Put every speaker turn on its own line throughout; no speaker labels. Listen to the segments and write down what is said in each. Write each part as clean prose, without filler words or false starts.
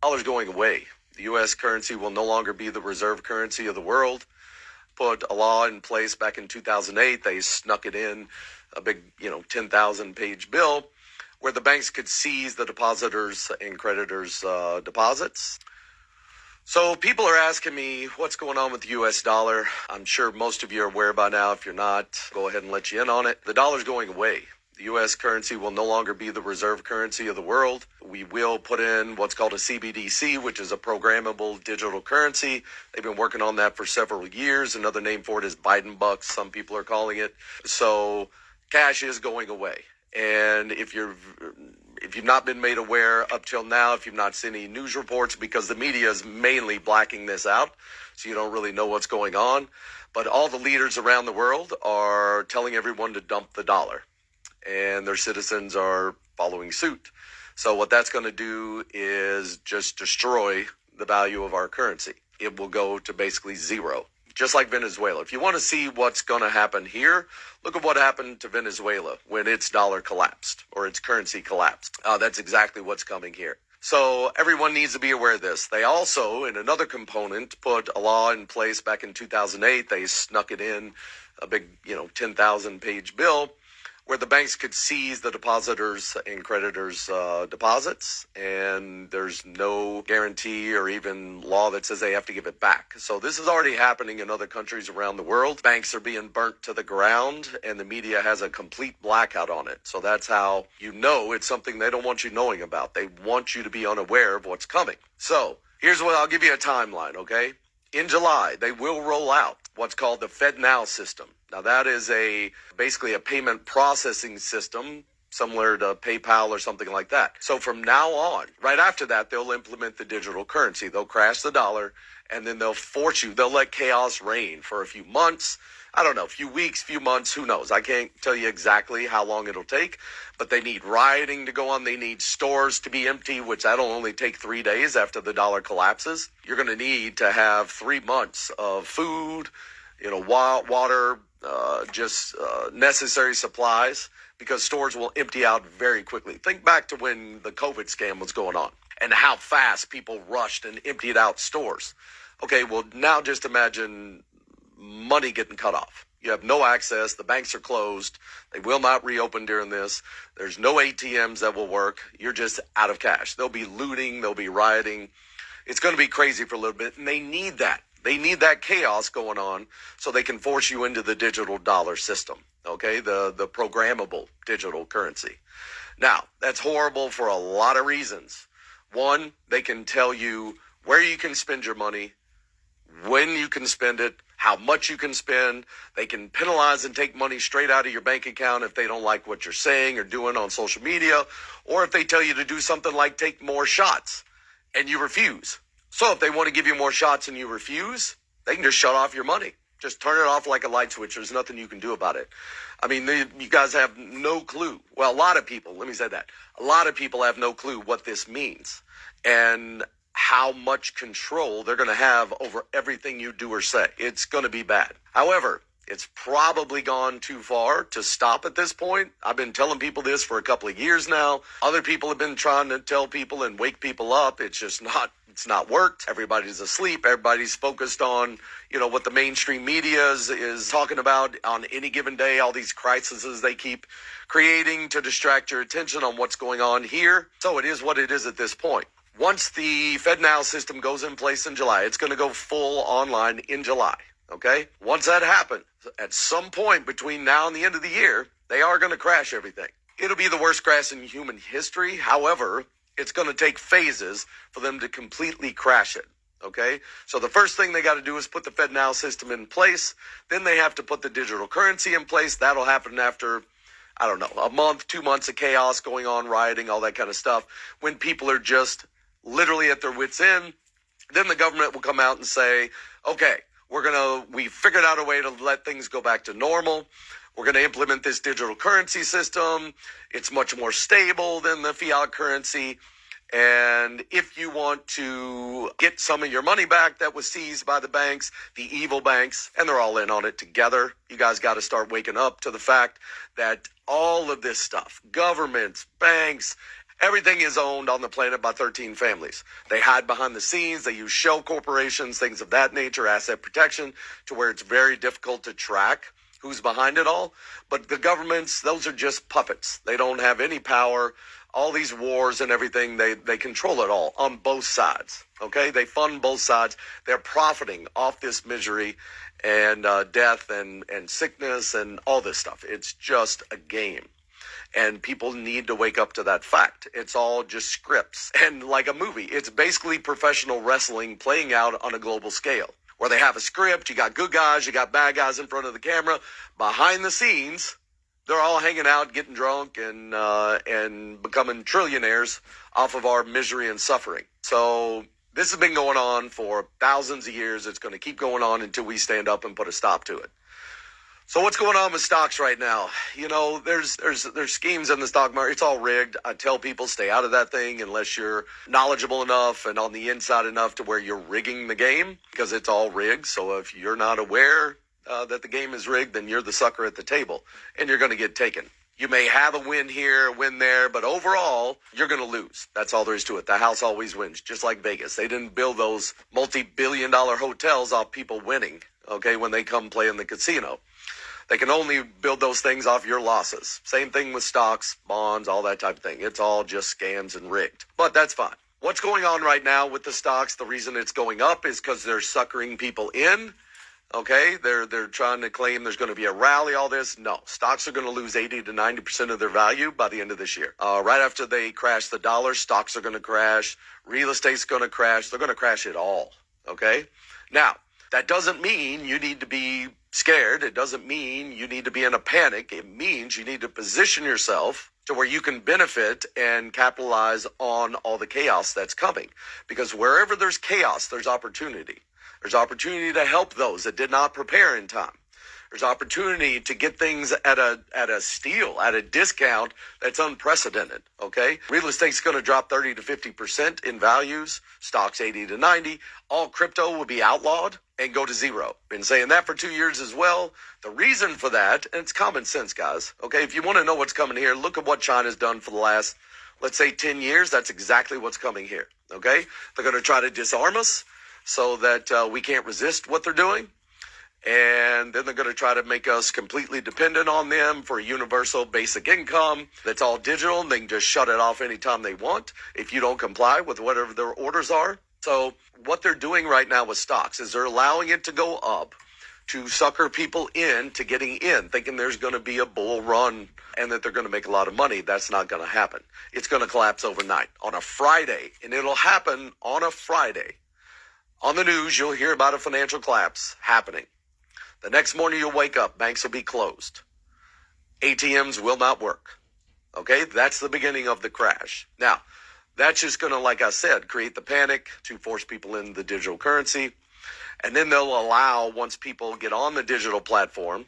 Dollar's going away. The U.S. currency will no longer be the reserve currency of the world. Put a law in place back in 2008. They snuck it in, a big, 10,000 page bill where the banks could seize the depositors' and creditors' deposits. So people are asking me what's going on with the U.S. dollar. I'm sure most of you are aware by now. If you're not, go ahead and let you in on it. The dollar's going away. The U.S. currency will no longer be the reserve currency of the world. We will put in what's called a CBDC, which is a programmable digital currency. They've been working on that for several years. Another name for it is Biden bucks, some people are calling it. So cash is going away. And if you've not been made aware up till now, if you've not seen any news reports, because the media is mainly blacking this out, so you don't really know what's going on. But all the leaders around the world are telling everyone to dump the dollar, and their citizens are following suit. So what that's going to do is just destroy the value of our currency. It will go to basically zero, just like Venezuela. If you want to see what's going to happen here, look at what happened to Venezuela when its dollar collapsed or its currency collapsed. That's exactly what's coming here. So everyone needs to be aware of this. They also, in another component, put a law in place back in 2008. They snuck it in, a big, 10,000 page bill where the banks could seize the depositors' and creditors' deposits, and there's no guarantee or even law that says they have to give it back. So this is already happening in other countries around the world. Banks are being burnt to the ground, and the media has a complete blackout on it. So that's how you know it's something they don't want you knowing about. They want you to be unaware of what's coming. So here's what I'll give you a timeline, okay? In July, they will roll out what's called the Fednow system. Now, that is basically a payment processing system similar to PayPal or something like that. So from now on, right after that, they'll implement the digital currency. They'll crash the dollar, and then they'll let chaos reign for a few months. I don't know, a few weeks, few months, who knows? I can't tell you exactly how long it'll take, but they need rioting to go on. They need stores to be empty, which that'll only take 3 days after the dollar collapses. You're going to need to have 3 months of food, water, necessary supplies, because stores will empty out very quickly. Think back to when the COVID scam was going on and how fast people rushed and emptied out stores. Okay, well, now just imagine money getting cut off. You have no access. The banks are closed. They will not reopen during this. There's no ATMs that will work. You're just out of cash. There'll be looting. There'll be rioting. It's going to be crazy for a little bit, and they need that. They need that chaos going on so they can force you into the digital dollar system, okay, the programmable digital currency. Now, that's horrible for a lot of reasons. One, they can tell you where you can spend your money, when you can spend it, how much you can spend. They can penalize and take money straight out of your bank account if they don't like what you're saying or doing on social media, or if they tell you to do something like take more shots and you refuse. So if they want to give you more shots and you refuse, they can just shut off your money. Just turn it off like a light switch. There's nothing you can do about it. I mean, you guys have no clue. Well, a lot of people, let me say that. A lot of people have no clue what this means and how much control they're going to have over everything you do or say. It's going to be bad. However, it's probably gone too far to stop at this point. I've been telling people this for a couple of years now. Other people have been trying to tell people and wake people up. It's not worked. Everybody's asleep. Everybody's focused on, what the mainstream media is talking about on any given day, all these crises they keep creating to distract your attention on what's going on here. So it is what it is at this point. Once the Fednow system goes in place in July, it's going to go full online in July. Okay? Once that happens, at some point between now and the end of the year, they are going to crash everything. It'll be the worst crash in human history. However, it's going to take phases for them to completely crash it. Okay? So the first thing they got to do is put the Fednow system in place. Then they have to put the digital currency in place. That'll happen after, I don't know, a month, 2 months of chaos going on, rioting, all that kind of stuff. When people are just literally at their wits' end, then the government will come out and say, okay, we figured out a way to let things go back to normal. We're going to implement this digital currency system. It's much more stable than the fiat currency. And if you want to get some of your money back that was seized by the banks, the evil banks, and they're all in on it together, you guys got to start waking up to the fact that all of this stuff, governments, banks, Everything is owned on the planet by 13 families. They hide behind the scenes. They use shell corporations, things of that nature, asset protection, to where it's very difficult to track who's behind it all. But the governments, those are just puppets. They don't have any power. All these wars and everything, they control it all on both sides. Okay, they fund both sides. They're profiting off this misery and death and sickness and all this stuff. It's just a game. And people need to wake up to that fact. It's all just scripts. And like a movie, it's basically professional wrestling playing out on a global scale, where they have a script. You got good guys, you got bad guys in front of the camera. Behind the scenes, they're all hanging out, getting drunk, and becoming trillionaires off of our misery and suffering. So this has been going on for thousands of years. It's going to keep going on until we stand up and put a stop to it. So what's going on with stocks right now? You know, there's schemes in the stock market. It's all rigged. I tell people stay out of that thing unless you're knowledgeable enough and on the inside enough to where you're rigging the game, because it's all rigged. So if you're not aware that the game is rigged, then you're the sucker at the table and you're going to get taken. You may have a win here, a win there, but overall, you're going to lose. That's all there is to it. The house always wins, just like Vegas. They didn't build those multi-billion-dollar hotels off people winning, okay, when they come play in the casino. They can only build those things off your losses. Same thing with stocks, bonds, all that type of thing. It's all just scams and rigged. But that's fine. What's going on right now with the stocks, the reason it's going up is because they're suckering people in. Okay, they're trying to claim there's going to be a rally, all this. No, stocks are going to lose 80 to 90% of their value by the end of this year. Right after they crash the dollar, stocks are going to crash. Real estate's going to crash. They're going to crash it all. Okay, now that doesn't mean you need to be scared. It doesn't mean you need to be in a panic. It means you need to position yourself to where you can benefit and capitalize on all the chaos that's coming. Because wherever there's chaos, there's opportunity. There's opportunity to help those that did not prepare in time. There's opportunity to get things at a steal, at a discount that's unprecedented, okay? Real estate's going to drop 30 to 50% in values, stocks 80 to 90. All crypto will be outlawed and go to zero. Been saying that for 2 years as well. The reason for that, and it's common sense, guys, okay? If you want to know what's coming here, look at what China's done for the last, let's say, 10 years. That's exactly what's coming here, okay? They're going to try to disarm us so that we can't resist what they're doing. And then they're going to try to make us completely dependent on them for a universal basic income that's all digital. And they can just shut it off anytime they want if you don't comply with whatever their orders are. So what they're doing right now with stocks is they're allowing it to go up to sucker people in to getting in, thinking there's going to be a bull run and that they're going to make a lot of money. That's not going to happen. It's going to collapse overnight on a Friday, and it'll happen on a Friday. On the news, you'll hear about a financial collapse happening. The next morning you'll wake up, banks will be closed. ATMs will not work. Okay, that's the beginning of the crash. Now, that's just going to, like I said, create the panic to force people in the digital currency. And then they'll allow, once people get on the digital platform,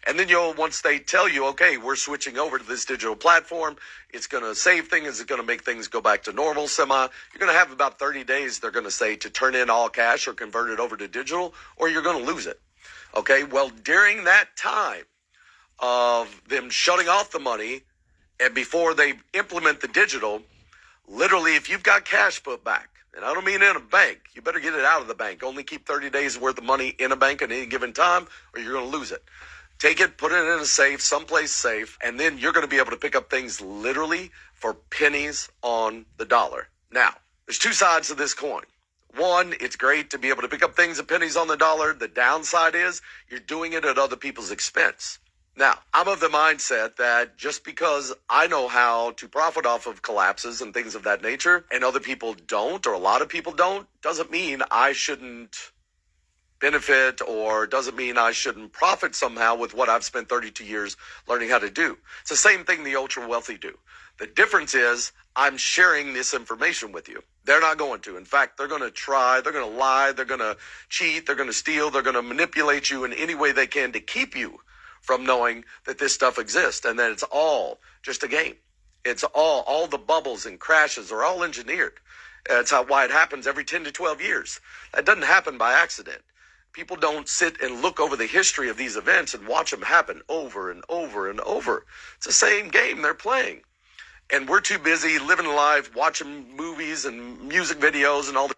and then once they tell you, okay, we're switching over to this digital platform, it's going to save things, it's going to make things go back to normal you're going to have about 30 days, they're going to say, to turn in all cash or convert it over to digital, or you're going to lose it. Okay, well, during that time of them shutting off the money and before they implement the digital, literally, if you've got cash put back, and I don't mean in a bank, you better get it out of the bank. Only keep 30 days worth of money in a bank at any given time, or you're going to lose it. Take it, put it in a safe, someplace safe, and then you're going to be able to pick up things literally for pennies on the dollar. Now, there's two sides to this coin. One, it's great to be able to pick up things at pennies on the dollar. The downside is you're doing it at other people's expense. Now, I'm of the mindset that just because I know how to profit off of collapses and things of that nature, and other people don't, or a lot of people don't, doesn't mean I shouldn't benefit or doesn't mean I shouldn't profit somehow with what I've spent 32 years learning how to do. It's the same thing the ultra wealthy do. The difference is I'm sharing this information with you. They're not going to. In fact, they're going to try, they're going to lie, they're going to cheat, they're going to steal, they're going to manipulate you in any way they can to keep you from knowing that this stuff exists and that it's all just a game. It's all the bubbles and crashes are all engineered. That's why it happens every 10 to 12 years. That doesn't happen by accident. People don't sit and look over the history of these events and watch them happen over and over and over. It's the same game they're playing. And we're too busy living life, watching movies and music videos and all the